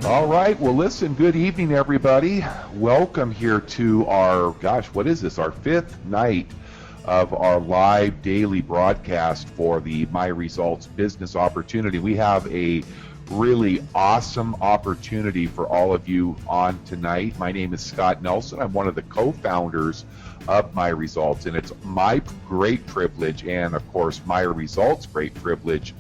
All right. Well, listen, good evening, everybody. Welcome here to our, what is this? Our fifth night of our live daily broadcast for the My Results business opportunity. We have a really awesome opportunity for all of you on tonight. My name is Scott Nelson. I'm one of the co-founders of My Results, and it's my great privilege, and of course, My Results' great privilege,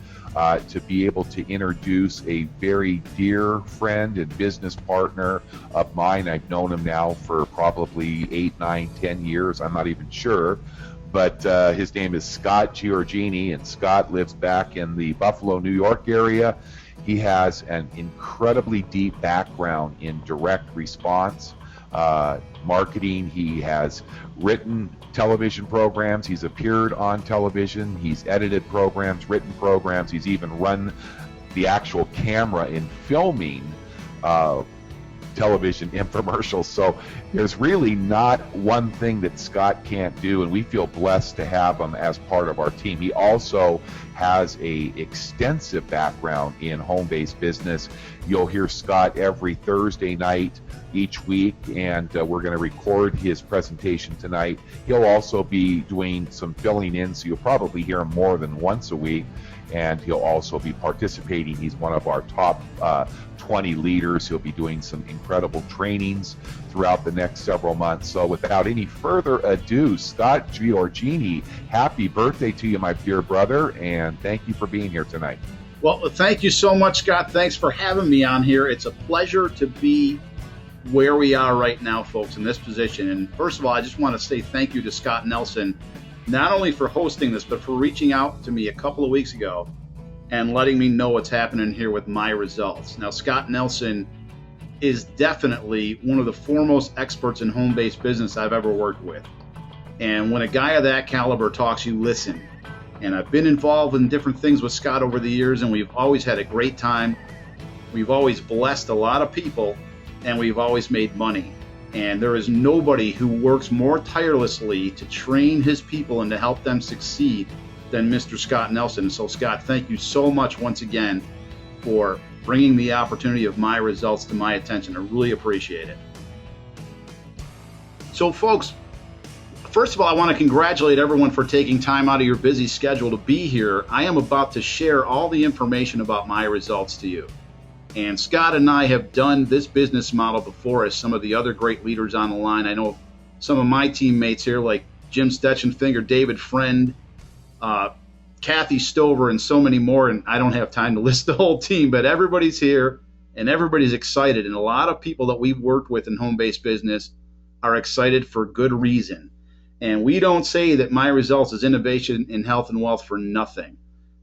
to be able to introduce a very dear friend and business partner of mine. I've known him now for probably 8, 9, 10 years. I'm not even sure. But his name is Scott Giorgini, and Scott lives back in the Buffalo, New York area. He has an incredibly deep background in direct response marketing. He has written television programs. He's appeared on television. He's edited programs, written programs. He's even run the actual camera in filming television infomercials. So there's really not one thing that Scott can't do, and we feel blessed to have him as part of our team. He also has a extensive background in home-based business. You'll hear Scott every Thursday night each week, and we're going to record his presentation tonight. He'll also be doing some filling in, so you'll probably hear him more than once a week, and he'll also be participating. He's one of our top 20 leaders. He'll be doing some incredible trainings throughout the next several months. So without any further ado, Scott Giorgini, happy birthday to you, my dear brother, and thank you for being here tonight. Well, thank you so much, Scott. Thanks for having me on here. It's a pleasure to be where we are right now, folks, in this position. And first of all, I just want to say thank you to Scott Nelson, not only for hosting this, but for reaching out to me a couple of weeks ago and letting me know what's happening here with My Results. Now, Scott Nelson is definitely one of the foremost experts in home-based business I've ever worked with. And when a guy of that caliber talks, you listen. And I've been involved in different things with Scott over the years, and we've always had a great time. We've always blessed a lot of people, and we've always made money. And there is nobody who works more tirelessly to train his people and to help them succeed than Mr. Scott Nelson. So Scott, thank you so much once again for bringing the opportunity of My Results to my attention. I really appreciate it. So folks, first of all, I want to congratulate everyone for taking time out of your busy schedule to be here. I am about to share all the information about My Results to you. And Scott and I have done this business model before as some of the other great leaders on the line. I know some of my teammates here like Jim Stetchenfinger, David Friend, Kathy Stover, and so many more. And I don't have time to list the whole team, but everybody's here and everybody's excited. And a lot of people that we've worked with in home-based business are excited for good reason. And we don't say that My Results is innovation in health and wealth for nothing.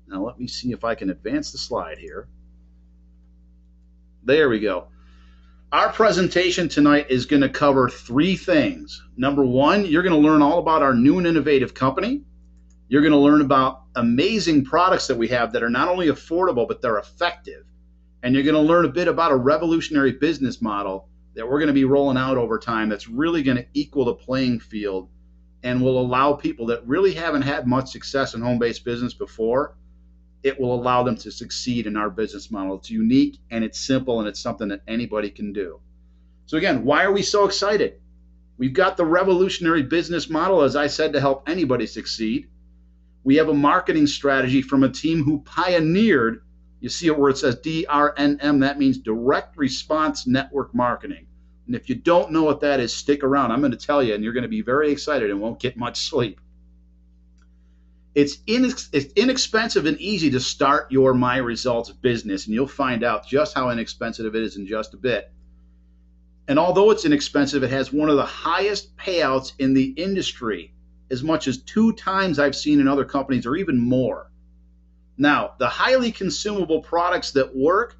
Now, let me see if I can advance the slide here. There we go. Our presentation tonight is going to cover three things. Number one, you're going to learn all about our new and innovative company. You're going to learn about amazing products that we have that are not only affordable, but they're effective. And you're going to learn a bit about a revolutionary business model that we're going to be rolling out over time that's really going to equal the playing field and will allow people that really haven't had much success in home-based business before, it will allow them to succeed in our business model. It's unique and it's simple and it's something that anybody can do. So again, why are we so excited? We've got the revolutionary business model, as I said, to help anybody succeed. We have a marketing strategy from a team who pioneered, you see it where it says DRNM, that means direct response network marketing. And if you don't know what that is, stick around. I'm going to tell you, and you're going to be very excited and won't get much sleep. It's inexpensive and easy to start your My Results business, and you'll find out just how inexpensive it is in just a bit. And although it's inexpensive, it has one of the highest payouts in the industry, as much as 2 times I've seen in other companies or even more. Now, the highly consumable products that work,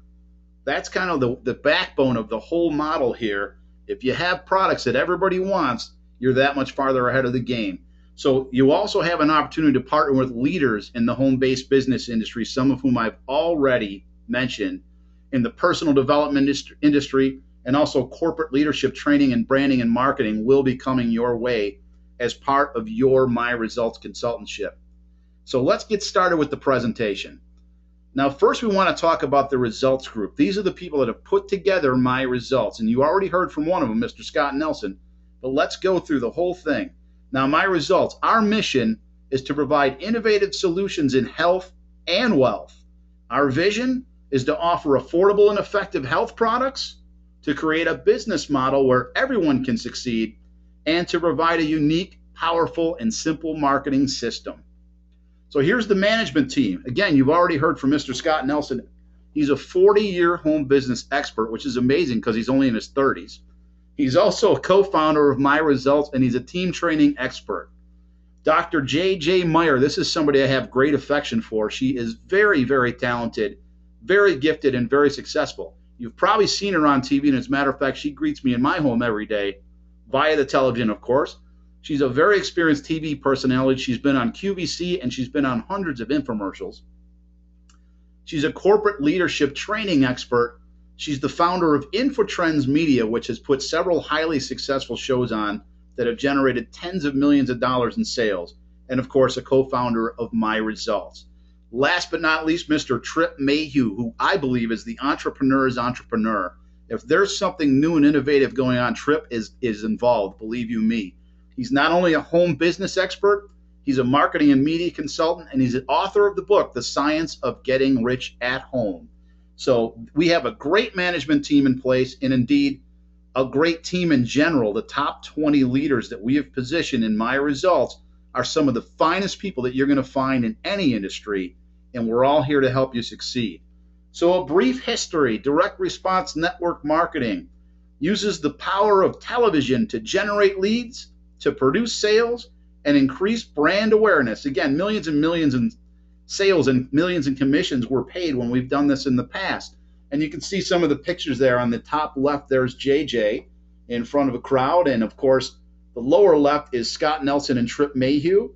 that's kind of the backbone of the whole model here. If you have products that everybody wants, you're that much farther ahead of the game. So you also have an opportunity to partner with leaders in the home-based business industry, some of whom I've already mentioned, in the personal development industry, and also corporate leadership training and branding and marketing will be coming your way as part of your My Results consultantship. So let's get started with the presentation. Now, first, we want to talk about the results group. These are the people that have put together my results. And you already heard from one of them, Mr. Scott Nelson. But let's go through the whole thing. Now, my results, our mission is to provide innovative solutions in health and wealth. Our vision is to offer affordable and effective health products, to create a business model where everyone can succeed, and to provide a unique, powerful, and simple marketing system. So here's the management team. Again, you've already heard from Mr. Scott Nelson. He's a 40-year home business expert, which is amazing because he's only in his 30s. He's also a co-founder of My Results, and he's a team training expert. Dr. J.J. Meyer, this is somebody I have great affection for. She is very, very talented, very gifted, and very successful. You've probably seen her on TV, and as a matter of fact, she greets me in my home every day via the television, of course. She's a very experienced TV personality. She's been on QVC, and she's been on hundreds of infomercials. She's a corporate leadership training expert. She's the founder of InfoTrends Media, which has put several highly successful shows on that have generated tens of millions of dollars in sales. And of course, a co-founder of My Results. Last but not least, Mr. Trip Mayhew, who I believe is the entrepreneur's entrepreneur. If there's something new and innovative going on, Trip is involved, believe you me. He's not only a home business expert, he's a marketing and media consultant, and he's an author of the book, The Science of Getting Rich at Home. So we have a great management team in place, and indeed a great team in general. The top 20 leaders that we have positioned in My Results are some of the finest people that you're going to find in any industry, and we're all here to help you succeed. So a brief history: direct response network marketing uses the power of television to generate leads, to produce sales, and increase brand awareness. Again, millions and millions in sales and millions in commissions were paid when we've done this in the past. And you can see some of the pictures there. On the top left, there's JJ in front of a crowd. And of course, the lower left is Scott Nelson and Trip Mayhew.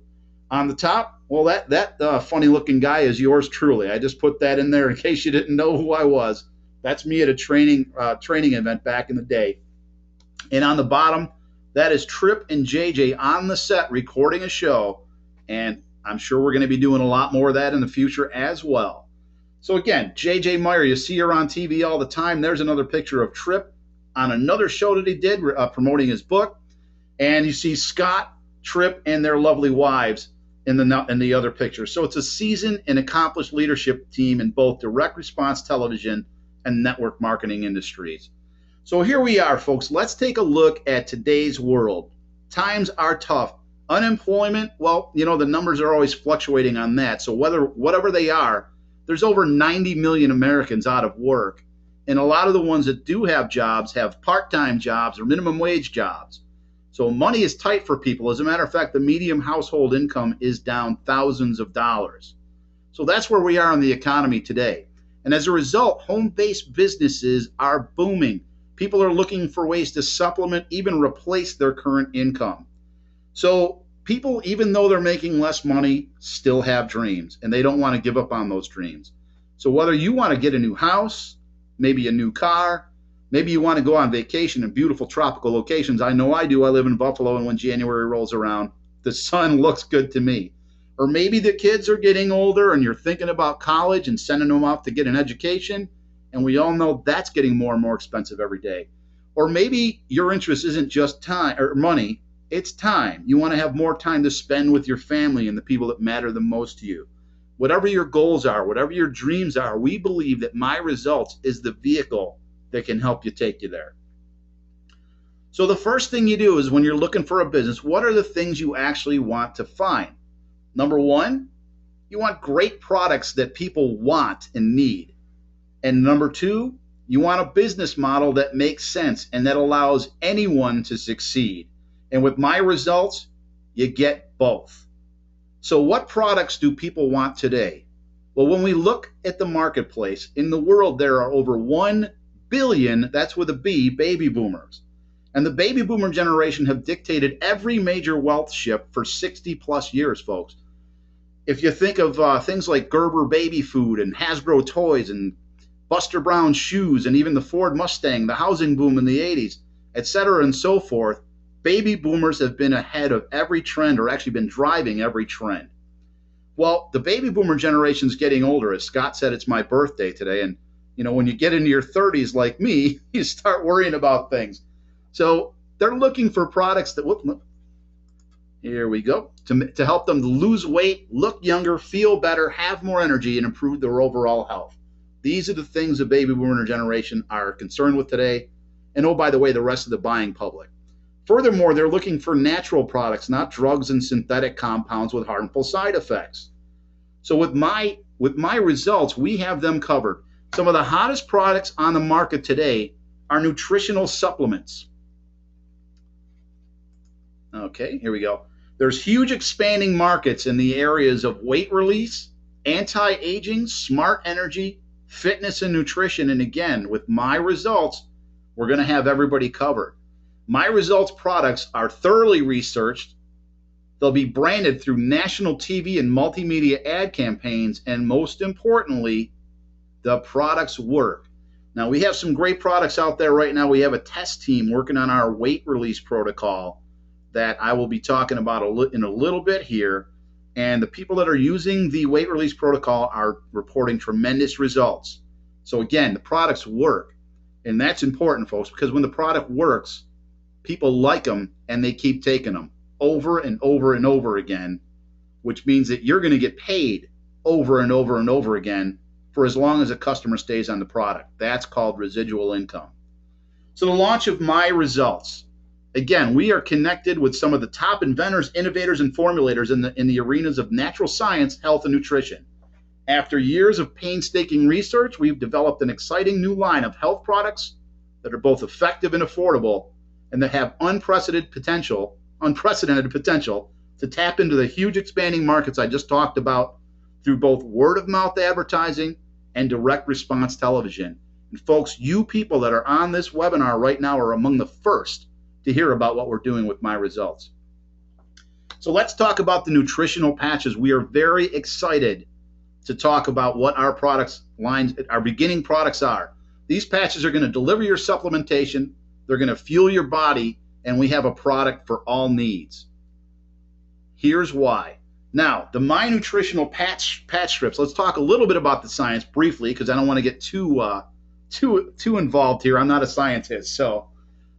On the top, well, that funny looking guy is yours truly. I just put that in there in case you didn't know who I was. That's me at a training event back in the day. And on the bottom, that is Trip and JJ on the set recording a show. And I'm sure we're going to be doing a lot more of that in the future as well. So again, J.J. Meyer, you see her on TV all the time. There's another picture of Trip on another show that he did promoting his book. And you see Scott, Trip, and their lovely wives in the other picture. So it's a seasoned and accomplished leadership team in both direct response television and network marketing industries. So here we are, folks. Let's take a look at today's world. Times are tough. Unemployment, well, you know, the numbers are always fluctuating on that. So whatever they are, there's over 90 million Americans out of work. And a lot of the ones that do have jobs have part-time jobs or minimum wage jobs. So money is tight for people. As a matter of fact, the median household income is down thousands of dollars. So that's where we are in the economy today. And as a result, home-based businesses are booming. People are looking for ways to supplement, even replace their current income. So people, even though they're making less money, still have dreams, and they don't want to give up on those dreams. So whether you want to get a new house, maybe a new car, maybe you want to go on vacation in beautiful tropical locations. I know I do. I live in Buffalo, and when January rolls around, the sun looks good to me. Or maybe the kids are getting older and you're thinking about college and sending them off to get an education, and we all know that's getting more and more expensive every day. Or maybe your interest isn't just time or money, it's time. You want to have more time to spend with your family and the people that matter the most to you. Whatever your goals are, whatever your dreams are, we believe that My Results is the vehicle that can help you take you there. So the first thing you do is when you're looking for a business, what are the things you actually want to find? Number one, you want great products that people want and need. And number two, you want a business model that makes sense and that allows anyone to succeed. And with My Results, you get both. So what products do people want today? Well, when we look at the marketplace, in the world there are over 1 billion, that's with a B, baby boomers. And the baby boomer generation have dictated every major wealth shift for 60 plus years, folks. If you think of things like Gerber baby food and Hasbro toys and Buster Brown shoes and even the Ford Mustang, the housing boom in the 80s, etc. and so forth, baby boomers have been ahead of every trend, or actually been driving every trend. Well, the baby boomer generation is getting older. As Scott said, it's my birthday today. And, when you get into your 30s like me, you start worrying about things. So they're looking for products that, here we go, to help them lose weight, look younger, feel better, have more energy, and improve their overall health. These are the things the baby boomer generation are concerned with today. And oh, by the way, the rest of the buying public. Furthermore, they're looking for natural products, not drugs and synthetic compounds with harmful side effects. So with my results, we have them covered. Some of the hottest products on the market today are nutritional supplements. Okay, here we go. There's huge expanding markets in the areas of weight release, anti-aging, smart energy, fitness, and nutrition. And again, with my results, we're going to have everybody covered. My results products are thoroughly researched. They'll be branded through national TV and multimedia ad campaigns. And most importantly, the products work. Now, we have some great products out there right now. We have a test team working on our weight release protocol that I will be talking about in a little bit here. And the people that are using the weight release protocol are reporting tremendous results. So again, the products work. And that's important, folks, because when the product works, people like them and they keep taking them over and over and over again, which means that you're going to get paid over and over and over again for as long as a customer stays on the product. That's called residual income. So the launch of my results. Again, we are connected with some of the top inventors, innovators, and formulators in the arenas of natural science, health, and nutrition. After years of painstaking research, we've developed an exciting new line of health products that are both effective and affordable, and that have unprecedented potential to tap into the huge expanding markets I just talked about through both word-of-mouth advertising and direct response television. And folks, you people that are on this webinar right now are among the first to hear about what we're doing with my results. So let's talk about the nutritional patches. We are very excited to talk about what our products lines, our beginning products are. These patches are going to deliver your supplementation. They're going to fuel your body, and we have a product for all needs. Here's why. Now, the My Nutritional patch strips. Let's talk a little bit about the science briefly, because I don't want to get too involved here. I'm not a scientist,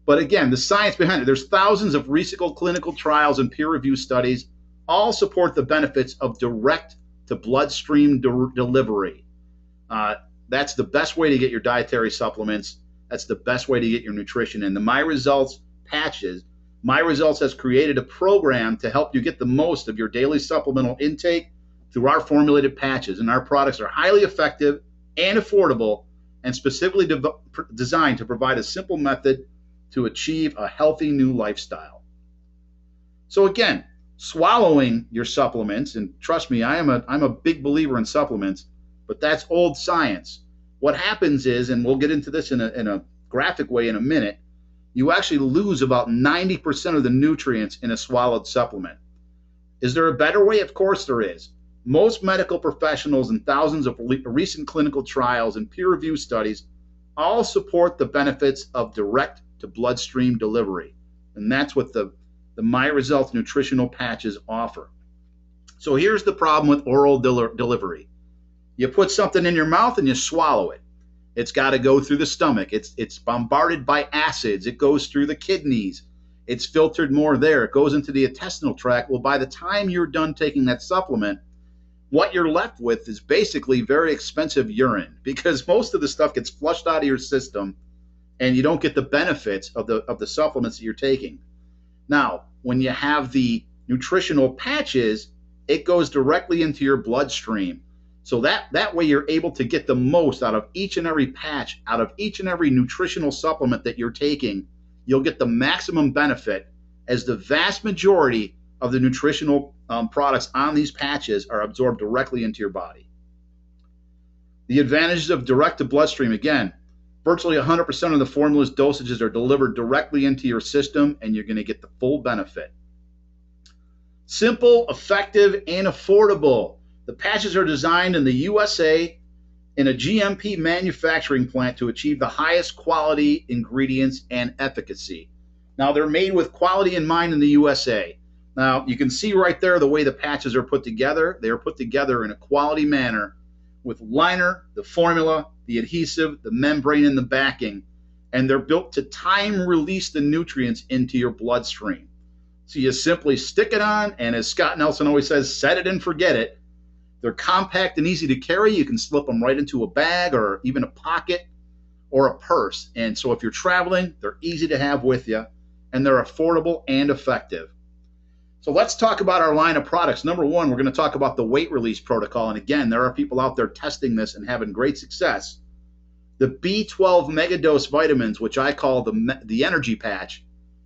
but again, the science behind it. There's thousands of recent clinical trials and peer-reviewed studies, all support the benefits of direct to bloodstream delivery. That's the best way to get your dietary supplements. That's the best way to get your nutrition. And the My Results patches, My Results has created a program to help you get the most of your daily supplemental intake through our formulated patches. And our products are highly effective and affordable, and specifically designed to provide a simple method to achieve a healthy new lifestyle. So again, swallowing your supplements, and trust me, I'm a big believer in supplements, but that's old science. What happens is, and we'll get into this in a graphic way in a minute, you actually lose about 90% of the nutrients in a swallowed supplement. Is there a better way? Of course there is. Most medical professionals and thousands of recent clinical trials and peer-reviewed studies all support the benefits of direct to bloodstream delivery. And that's what the My Results nutritional patches offer. So here's the problem with oral delivery. You put something in your mouth and you swallow it. It's got to go through the stomach. It's bombarded by acids. It goes through the kidneys. It's filtered more there. It goes into the intestinal tract. Well, by the time you're done taking that supplement, what you're left with is basically very expensive urine, because most of the stuff gets flushed out of your system and you don't get the benefits of the supplements that you're taking. Now, when you have the nutritional patches, it goes directly into your bloodstream. So that way you're able to get the most out of each and every patch, out of each and every nutritional supplement that you're taking. You'll get the maximum benefit, as the vast majority of the nutritional products on these patches are absorbed directly into your body. The advantages of direct to bloodstream, again, virtually 100% of the formula's dosages are delivered directly into your system, and you're going to get the full benefit. Simple, effective, and affordable. The patches are designed in the USA in a GMP manufacturing plant to achieve the highest quality ingredients and efficacy. Now, they're made with quality in mind in the USA. Now, you can see right there the way the patches are put together. They are put together in a quality manner with liner, the formula, the adhesive, the membrane, and the backing. And they're built to time release the nutrients into your bloodstream. So you simply stick it on, and as Scott Nelson always says, set it and forget it. They're compact and easy to carry. You can slip them right into a bag or even a pocket or a purse. And so if you're traveling, they're easy to have with you, and they're affordable and effective. So let's talk about our line of products. Number one, we're going to talk about the weight release protocol. And again, there are people out there testing this and having great success. The B12 megadose vitamins, which I call the energy patch.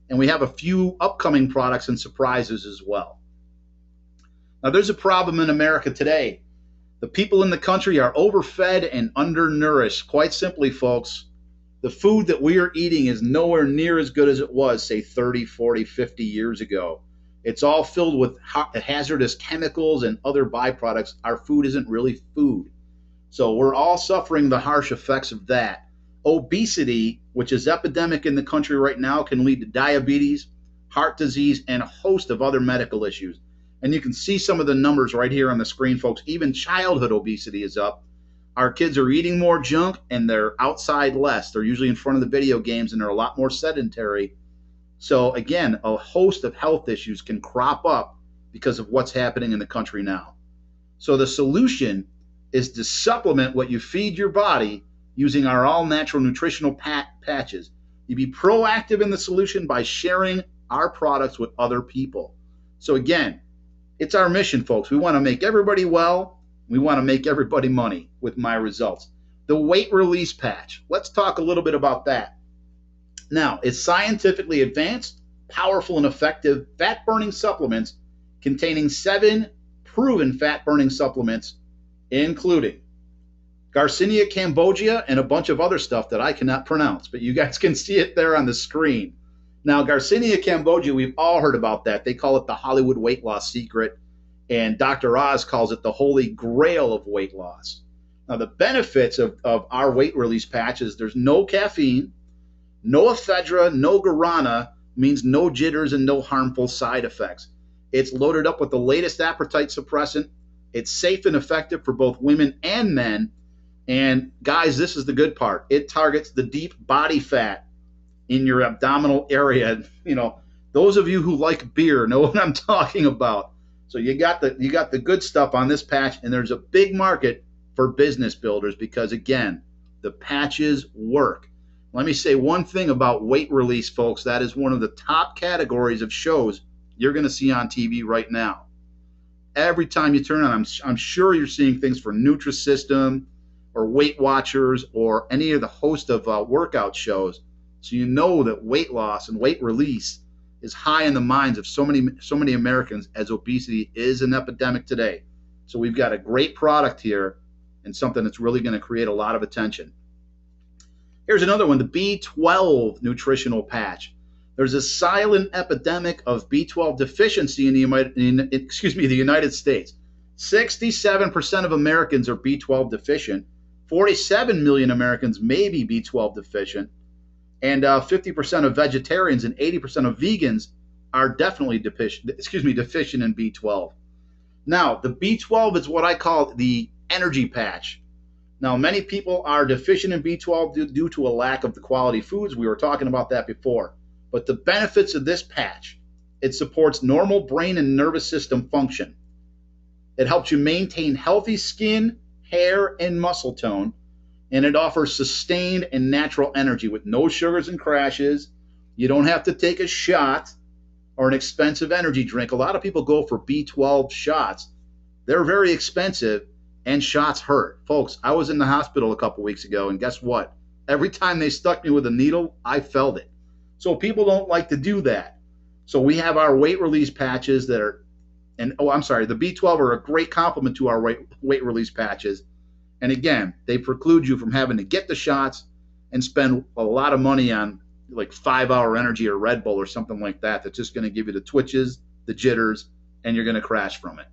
And we have a few upcoming products and surprises as well. Now, there's a problem in America today. The people in the country are overfed and undernourished. Quite simply, folks, the food that we are eating is nowhere near as good as it was, say, 30, 40, 50 years ago. It's all filled with hazardous chemicals and other byproducts. Our food isn't really food. So we're all suffering the harsh effects of that. Obesity, which is epidemic in the country right now, can lead to diabetes, heart disease, and a host of other medical issues. And you can see some of the numbers right here on the screen, folks. Even childhood obesity is up. Our kids are eating more junk and they're outside less. They're usually in front of the video games and they're a lot more sedentary. So again, a host of health issues can crop up because of what's happening in the country now. So the solution is to supplement what you feed your body using our all-natural nutritional patches. You be proactive in the solution by sharing our products with other people. So again, it's our mission, folks. We want to make everybody well. We want to make everybody money with my results. The weight release patch. Let's talk a little bit about that. Now, it's scientifically advanced, powerful, and effective fat-burning supplements containing 7 proven fat-burning supplements, including Garcinia cambogia and a bunch of other stuff that I cannot pronounce, but you guys can see it there on the screen. Now, Garcinia cambogia, we've all heard about that. They call it the Hollywood weight loss secret, and Dr. Oz calls it the holy grail of weight loss. Now, the benefits of our weight release patches, there's no caffeine, no ephedra, no guarana, means no jitters and no harmful side effects. It's loaded up with the latest appetite suppressant. It's safe and effective for both women and men. And guys, this is the good part. It targets the deep body fat in your abdominal area. You know, those of you who like beer know what I'm talking about. So you got the good stuff on this patch, and there's a big market for business builders because, again, the patches work. Let me say one thing about weight release, folks. That is one of the top categories of shows you're going to see on TV right now. Every time you turn on, I'm sure you're seeing things for Nutrisystem or Weight Watchers or any of the host of workout shows. So you know that weight loss and weight release is high in the minds of so many Americans, as obesity is an epidemic today. So we've got a great product here and something that's really going to create a lot of attention. Here's another one, the B12 nutritional patch. There's a silent epidemic of B12 deficiency in the United States. 67% of Americans are B12 deficient. 47 million Americans may be B12 deficient. And 50% of vegetarians and 80% of vegans are definitely deficient in B12. Now, the B12 is what I call the energy patch. Now, many people are deficient in B12 due to a lack of the quality foods. We were talking about that before. But the benefits of this patch, it supports normal brain and nervous system function. It helps you maintain healthy skin, hair, and muscle tone. And it offers sustained and natural energy with no sugars and crashes. You don't have to take a shot or an expensive energy drink. A lot of people go for B12 shots. They're very expensive, and shots hurt. Folks, I was in the hospital a couple weeks ago, and guess what? Every time they stuck me with a needle, I felt it. So people don't like to do that. So we have our weight release patches that are, the B12 are a great complement to our weight release patches. And again, they preclude you from having to get the shots and spend a lot of money on like 5-hour energy or Red Bull or something like that. That's just going to give you the twitches, the jitters, and you're going to crash from it.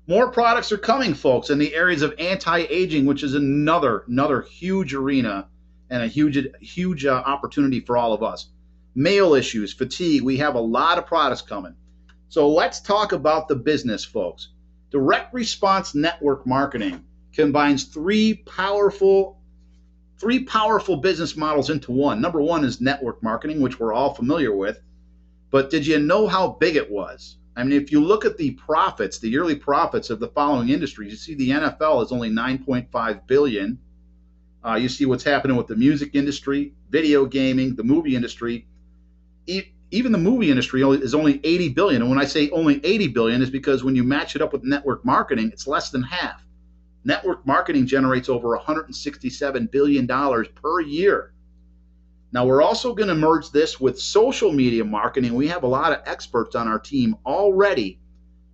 More products are coming, folks, in the areas of anti-aging, which is another huge arena and a huge opportunity for all of us. mail issues, fatigue. We have a lot of products coming. So let's talk about the business, folks. Direct response network marketing combines three powerful business models into one. Number one is network marketing, which we're all familiar with. But did you know how big it was? I mean, if you look at the profits, the yearly profits of the following industries, you see the NFL is only $9.5 billion. You see what's happening with the music industry, video gaming, the movie industry. Even the movie industry is only $80 billion. And when I say only $80 billion, is because when you match it up with network marketing, it's less than half. Network marketing generates over $167 billion per year. Now, we're also going to merge this with social media marketing. We have a lot of experts on our team already.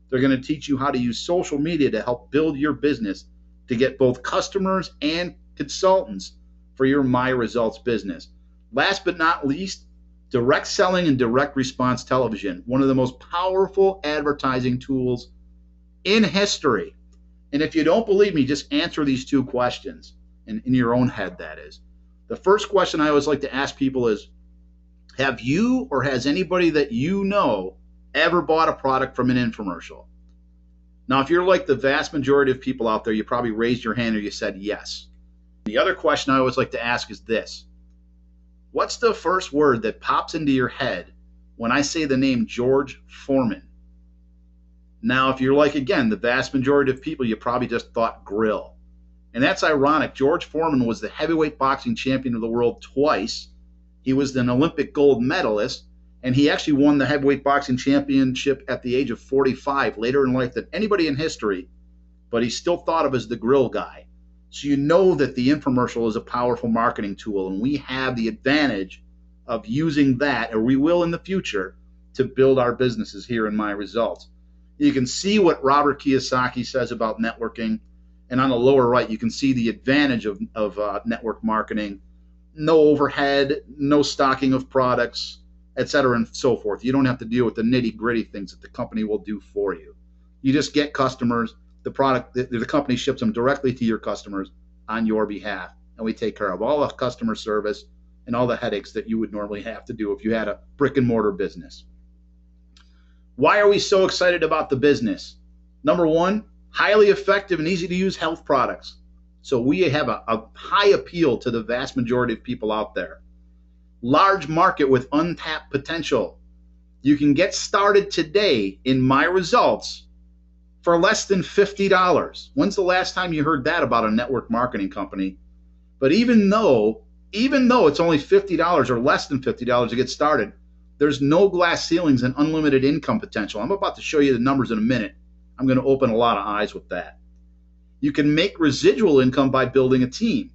They're going to teach you how to use social media to help build your business, to get both customers and consultants for your My Results business. Last but not least, direct selling and direct response television, one of the most powerful advertising tools in history. And if you don't believe me, just answer these two questions in your own head, that is. The first question I always like to ask people is, have you or has anybody that you know ever bought a product from an infomercial? Now, if you're like the vast majority of people out there, you probably raised your hand or you said yes. The other question I always like to ask is this. What's the first word that pops into your head when I say the name George Foreman? Now, if you're like, again, the vast majority of people, you probably just thought grill. And that's ironic. George Foreman was the heavyweight boxing champion of the world twice. He was an Olympic gold medalist, and he actually won the heavyweight boxing championship at the age of 45, later in life than anybody in history, but he's still thought of as the grill guy. So you know that the infomercial is a powerful marketing tool, and we have the advantage of using that, or we will in the future, to build our businesses here in My Results. You can see what Robert Kiyosaki says about networking. And on the lower right, you can see the advantage of network marketing. No overhead, no stocking of products, et cetera, and so forth. You don't have to deal with the nitty-gritty things that the company will do for you. You just get customers. The company ships them directly to your customers on your behalf. And we take care of all the customer service and all the headaches that you would normally have to do if you had a brick-and-mortar business. Why are we so excited about the business? Number one, highly effective and easy to use health products. So we have a high appeal to the vast majority of people out there. Large market with untapped potential. You can get started today in My Results for less than $50. When's the last time you heard that about a network marketing company? But even though it's only $50 or less than $50 to get started, there's no glass ceilings and unlimited income potential. I'm about to show you the numbers in a minute. I'm going to open a lot of eyes with that. You can make residual income by building a team.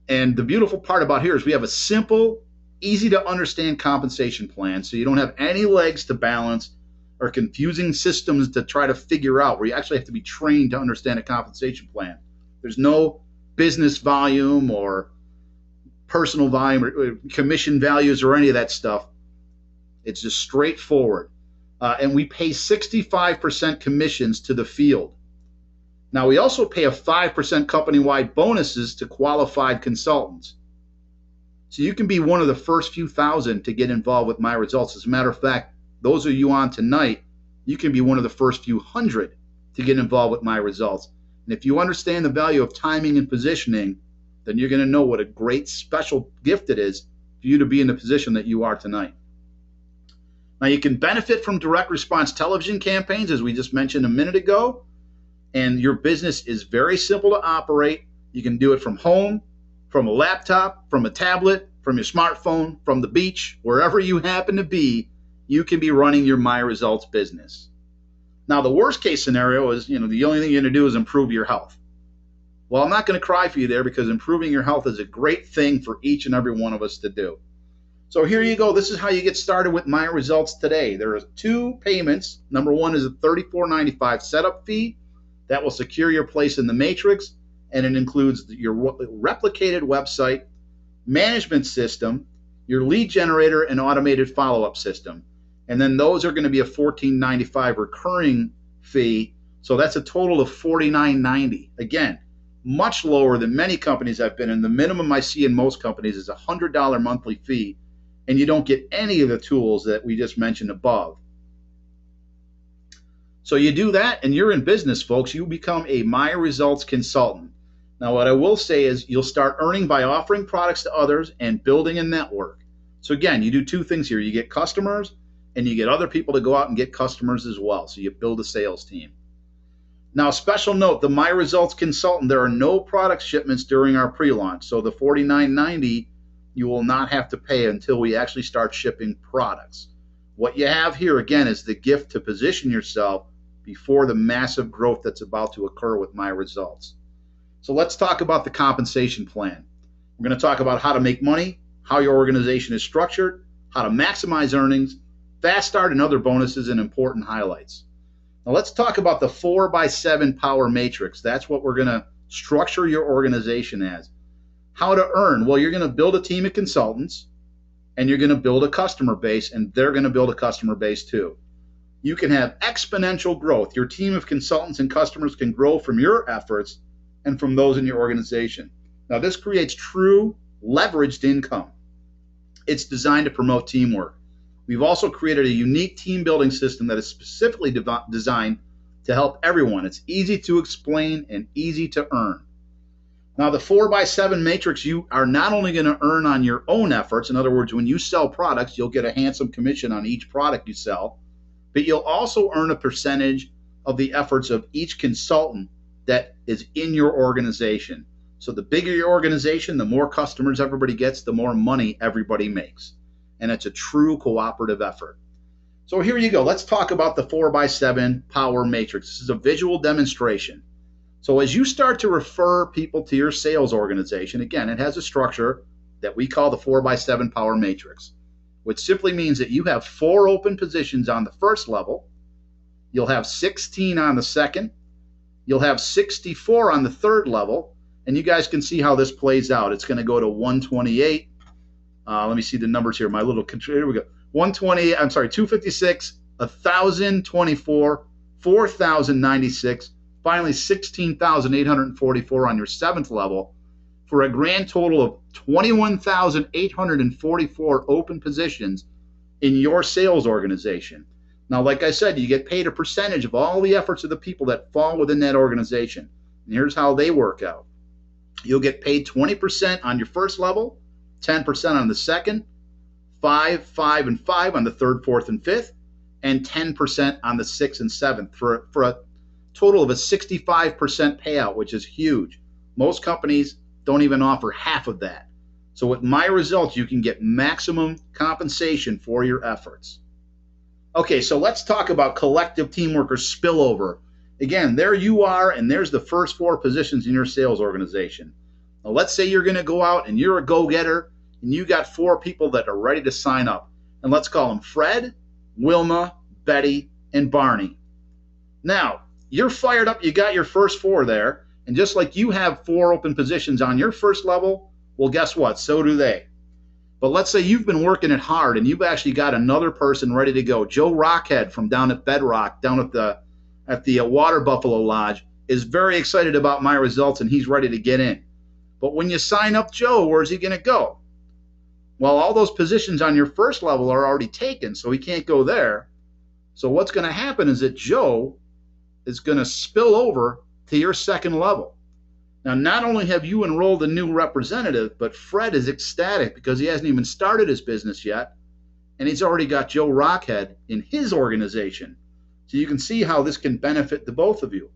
And the beautiful part about here is we have a simple, easy to understand compensation plan, so you don't have any legs to balance or confusing systems to try to figure out, where you actually have to be trained to understand a compensation plan. There's no business volume or personal volume or commission values or any of that stuff. It's just straightforward. And we pay 65% commissions to the field. Now, we also pay a 5% company-wide bonuses to qualified consultants. So you can be one of the first few thousand to get involved with My Results. As a matter of fact, those of you on tonight, you can be one of the first few hundred to get involved with My Results. And if you understand the value of timing and positioning, then you're going to know what a great special gift it is for you to be in the position that you are tonight. Now, you can benefit from direct response television campaigns, as we just mentioned a minute ago, and your business is very simple to operate. You can do it from home, from a laptop, from a tablet, from your smartphone, from the beach, wherever you happen to be, you can be running your My Results business. Now, the worst case scenario is, the only thing you're going to do is improve your health. Well, I'm not going to cry for you there, because improving your health is a great thing for each and every one of us to do. So here you go. This is how you get started with My Results today. There are two payments. Number one is a $34.95 setup fee that will secure your place in the matrix, and it includes your replicated website, management system, your lead generator, and automated follow-up system. And then those are going to be a $14.95 recurring fee. So that's a total of $49.90. Again, much lower than many companies I've been in. The minimum I see in most companies is a $100 monthly fee. and you don't get any of the tools that we just mentioned above. So you do that and you're in business, folks. You become a My Results consultant. Now, what I will say is you'll start earning by offering products to others and building a network. So again, you do two things here. You get customers and you get other people to go out and get customers as well. So you build a sales team. Now, special note, the My Results consultant, there are no product shipments during our pre-launch. So the $49.90 you will not have to pay until we actually start shipping products. What you have here, again, is the gift to position yourself before the massive growth that's about to occur with My Results. So let's talk about the compensation plan. We're going to talk about how to make money, how your organization is structured, how to maximize earnings, fast start, and other bonuses and important highlights. Now let's talk about the 4x7 power matrix. That's what we're going to structure your organization as. How to earn? Well, you're going to build a team of consultants, and you're going to build a customer base, and they're going to build a customer base too. You can have exponential growth. Your team of consultants and customers can grow from your efforts and from those in your organization. Now, this creates true leveraged income. It's designed to promote teamwork. We've also created a unique team building system that is specifically designed to help everyone. It's easy to explain and easy to earn. Now, the 4x7 matrix, you are not only going to earn on your own efforts. In other words, when you sell products, you'll get a handsome commission on each product you sell, but you'll also earn a percentage of the efforts of each consultant that is in your organization. So the bigger your organization, the more customers everybody gets, the more money everybody makes. And it's a true cooperative effort. So here you go. Let's talk about the 4x7 power matrix. This is a visual demonstration. So as you start to refer people to your sales organization, again, it has a structure that we call the 4x7 power matrix, which simply means that you have 4 open positions on the first level. You'll have 16 on the second. You'll have 64 on the third level. And you guys can see how this plays out. It's going to go to 128. Let me see the numbers here. My little controller. Here we go. 128. I'm sorry. 256. 1,024. 4,096. Finally, 16,844 on your 7th level, for a grand total of 21,844 open positions in your sales organization. Now, like I said, you get paid a percentage of all the efforts of the people that fall within that organization. And here's how they work out. You'll get paid 20% on your first level, 10% on the second, 5, 5, and 5 on the third, fourth, and fifth, and 10% on the sixth and seventh for a total of a 65% payout, which is huge. Most companies don't even offer half of that. So with My Results, you can get maximum compensation for your efforts. Okay, so let's talk about collective teamwork or spillover. Again, there you are, and there's the first 4 positions in your sales organization. Now, let's say you're going to go out and you're a go-getter, and you got 4 people that are ready to sign up. And let's call them Fred, Wilma, Betty, and Barney. Now, you're fired up. You got your first 4 there. And just like you have 4 open positions on your first level, well, guess what? So do they. But let's say you've been working it hard and you've actually got another person ready to go. Joe Rockhead from down at Bedrock, down at the Water Buffalo Lodge, is very excited about My Results and he's ready to get in. But when you sign up Joe, where's he going to go? Well, all those positions on your first level are already taken, so he can't go there. So what's going to happen is that Joe is going to spill over to your second level. Now, not only have you enrolled a new representative, but Fred is ecstatic because he hasn't even started his business yet, and he's already got Joe Rockhead in his organization. So you can see how this can benefit the both of you.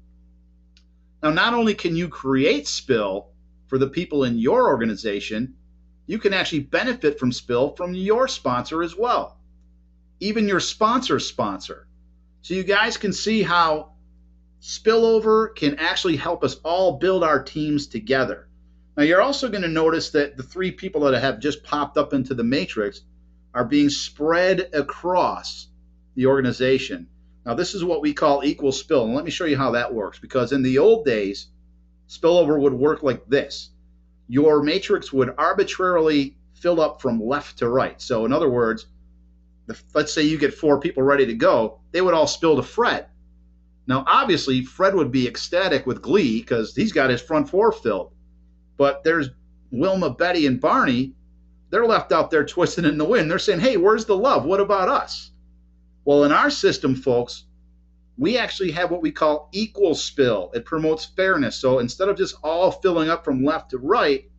Now, not only can you create spill for the people in your organization, you can actually benefit from spill from your sponsor as well. Even your sponsor's sponsor. So you guys can see how spillover can actually help us all build our teams together. Now, you're also going to notice that the 3 people that have just popped up into the matrix are being spread across the organization. Now, this is what we call equal spill. And let me show you how that works. Because in the old days, spillover would work like this. Your matrix would arbitrarily fill up from left to right. So in other words, let's say you get 4 people ready to go, they would all spill to Fred. Now, obviously, Fred would be ecstatic with glee because he's got his front 4 filled. But there's Wilma, Betty, and Barney they're left out there twisting in the wind. They're saying, hey, where's the love? What about us? Well, in our system, folks, we actually have what we call equal spill. It promotes fairness. So instead of just all filling up from left to right,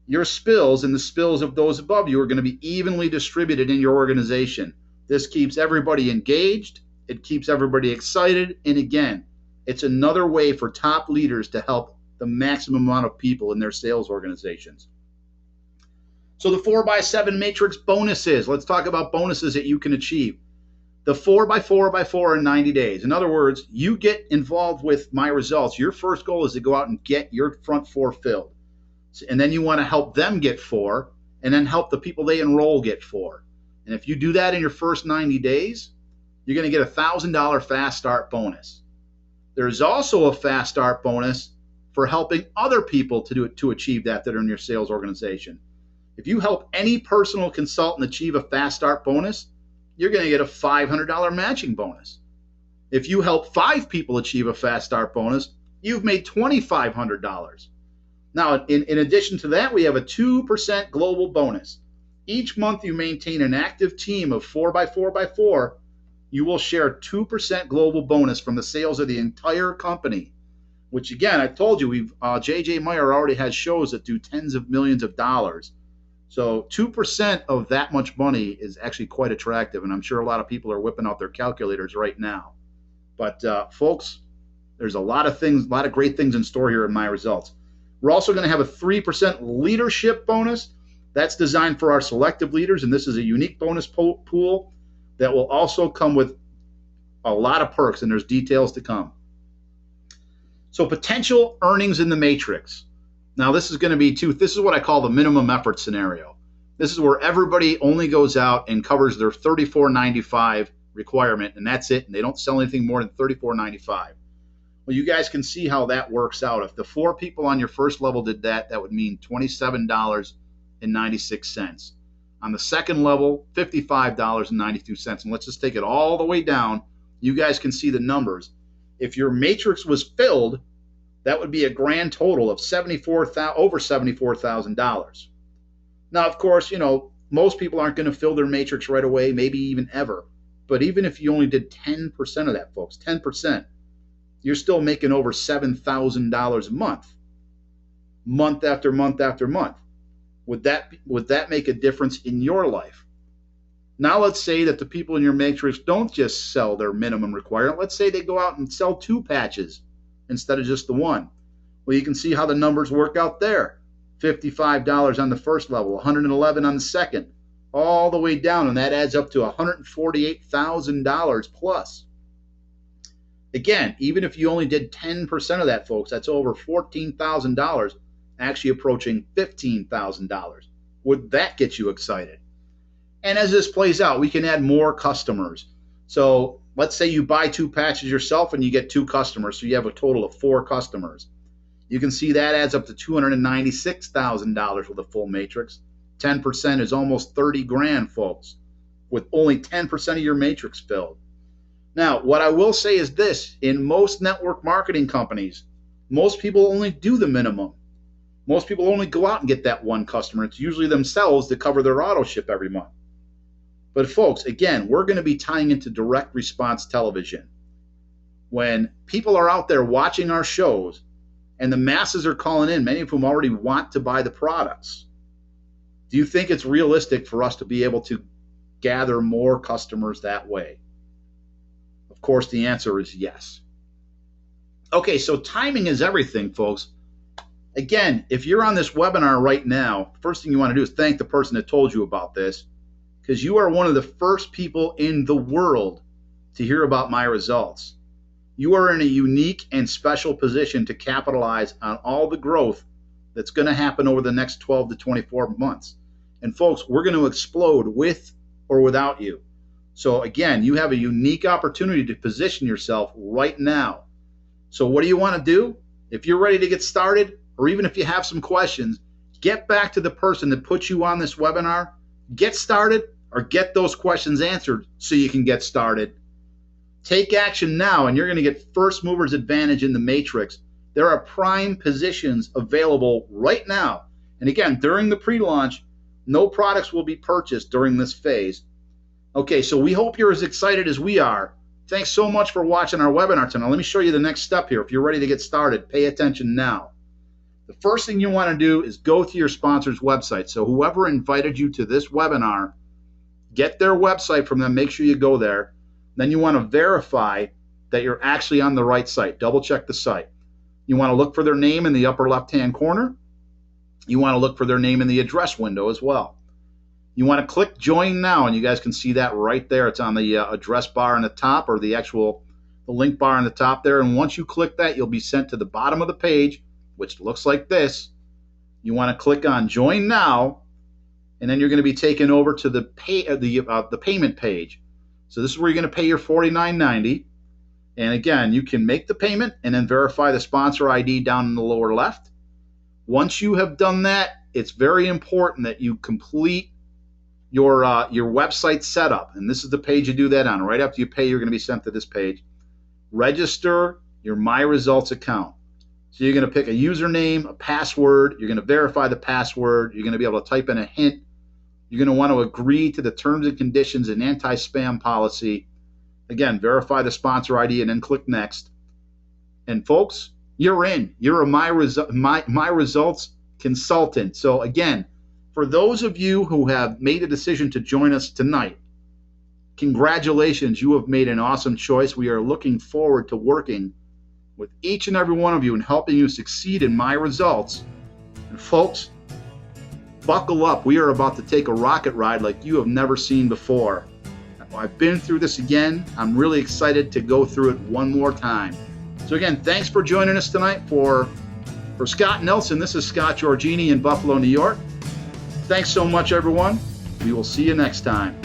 your spills and the spills of those above you are going to be evenly distributed in your organization. This keeps everybody engaged. It keeps everybody excited. And again, it's another way for top leaders to help the maximum amount of people in their sales organizations. So the 4x7 matrix bonuses. Let's talk about bonuses that you can achieve. The 4x4x4 in 90 days. In other words, you get involved with my results. Your first goal is to go out and get your front four filled. And then you want to help them get 4, and then help the people they enroll get 4. And if you do that in your first 90 days, you're going to get a $1,000 fast start bonus. There's also a fast start bonus for helping other people to achieve that are in your sales organization. If you help any personal consultant achieve a fast start bonus, you're going to get a $500 matching bonus. If you help 5 people achieve a fast start bonus, you've made $2,500. Now, in addition to that, we have a 2% global bonus. Each month you maintain an active team of 4x4x4, you will share a 2% global bonus from the sales of the entire company, which again, I told you, J.J. Meyer already has shows that do tens of millions of dollars. So 2% of that much money is actually quite attractive, and I'm sure a lot of people are whipping out their calculators right now. But folks, there's a lot of great things in store here in my results. We're also going to have a 3% leadership bonus. That's designed for our selective leaders, and this is a unique bonus pool that will also come with a lot of perks, and there's details to come. So potential earnings in the matrix. Now this is going to be this is what I call the minimum effort scenario. This is where everybody only goes out and covers their $34.95 requirement, and that's it, and they don't sell anything more than $34.95. Well, you guys can see how that works out. If the 4 people on your first level did that, that would mean $27.96. On the second level, $55.92. And let's just take it all the way down. You guys can see the numbers. If your matrix was filled, that would be a grand total of over $74,000. Now, of course, most people aren't going to fill their matrix right away, maybe even ever. But even if you only did 10% of that, folks, 10%, you're still making over $7,000 a month after month after month. Would that make a difference in your life? Now let's say that the people in your matrix don't just sell their minimum requirement. Let's say they go out and sell 2 patches instead of just the 1. Well, you can see how the numbers work out there. $55 on the first level, $111 on the second, all the way down, and that adds up to $148,000 plus. Again, even if you only did 10% of that, folks, that's over $14,000, actually approaching $15,000. Would that get you excited? And as this plays out, we can add more customers. So let's say you buy 2 patches yourself and you get 2 customers, so you have a total of 4 customers. You can see that adds up to $296,000 with a full matrix. 10% is almost $30,000, folks, with only 10% of your matrix filled. Now, what I will say is this: in most network marketing companies, most people only do the minimum. Most people only go out and get that 1 customer. It's usually themselves to cover their auto ship every month. But folks, again, we're going to be tying into direct response television. When people are out there watching our shows and the masses are calling in, many of whom already want to buy the products, do you think it's realistic for us to be able to gather more customers that way? Of course, the answer is yes. Okay, so timing is everything, folks. Again, if you're on this webinar right now, first thing you want to do is thank the person that told you about this, because you are one of the first people in the world to hear about my results. You are in a unique and special position to capitalize on all the growth that's going to happen over the next 12 to 24 months. And folks, we're going to explode with or without you. So again, you have a unique opportunity to position yourself right now. So what do you want to do? If you're ready to get started, or even if you have some questions, get back to the person that put you on this webinar, get started, or get those questions answered so you can get started. Take action now, and you're going to get first mover's advantage in the matrix. There are prime positions available right now. And again, during the pre-launch, No products will be purchased during this phase. Okay, so we hope you're as excited as we are. Thanks so much for watching our webinar tonight. Let me show you the next step here. If you're ready to get started, pay attention now. The first thing you want to do is go to your sponsor's website. So whoever invited you to this webinar, get their website from them. Make sure you go there. Then you want to verify that you're actually on the right site. Double check the site. You want to look for their name in the upper left-hand corner. You want to look for their name in the address window as well. You want to click Join Now, and you guys can see that right there. It's on the address bar on the top, or the link bar on the top there. And once you click that, you'll be sent to the bottom of the page, which looks like this. You want to click on Join Now, and then you're going to be taken over to the payment page. So this is where you're going to pay your $49.90. And again, you can make the payment and then verify the sponsor ID down in the lower left. Once you have done that, it's very important that you complete your website setup. And this is the page you do that on. Right after you pay, you're going to be sent to this page. Register your My Results account. So you're going to pick a username, a password. You're going to verify the password. You're going to be able to type in a hint. You're going to want to agree to the terms and conditions and anti-spam policy. Again, verify the sponsor ID and then click Next. And folks, you're in. You're a My Results consultant. So again, for those of you who have made a decision to join us tonight, congratulations. You have made an awesome choice. We are looking forward to working with each and every one of you and helping you succeed in My Results. And folks, buckle up. We are about to take a rocket ride like you have never seen before. I've been through this again. I'm really excited to go through it one more time. So again, thanks for joining us tonight. For Scott Nelson, this is Scott Giorgini in Buffalo, New York. Thanks so much, everyone. We will see you next time.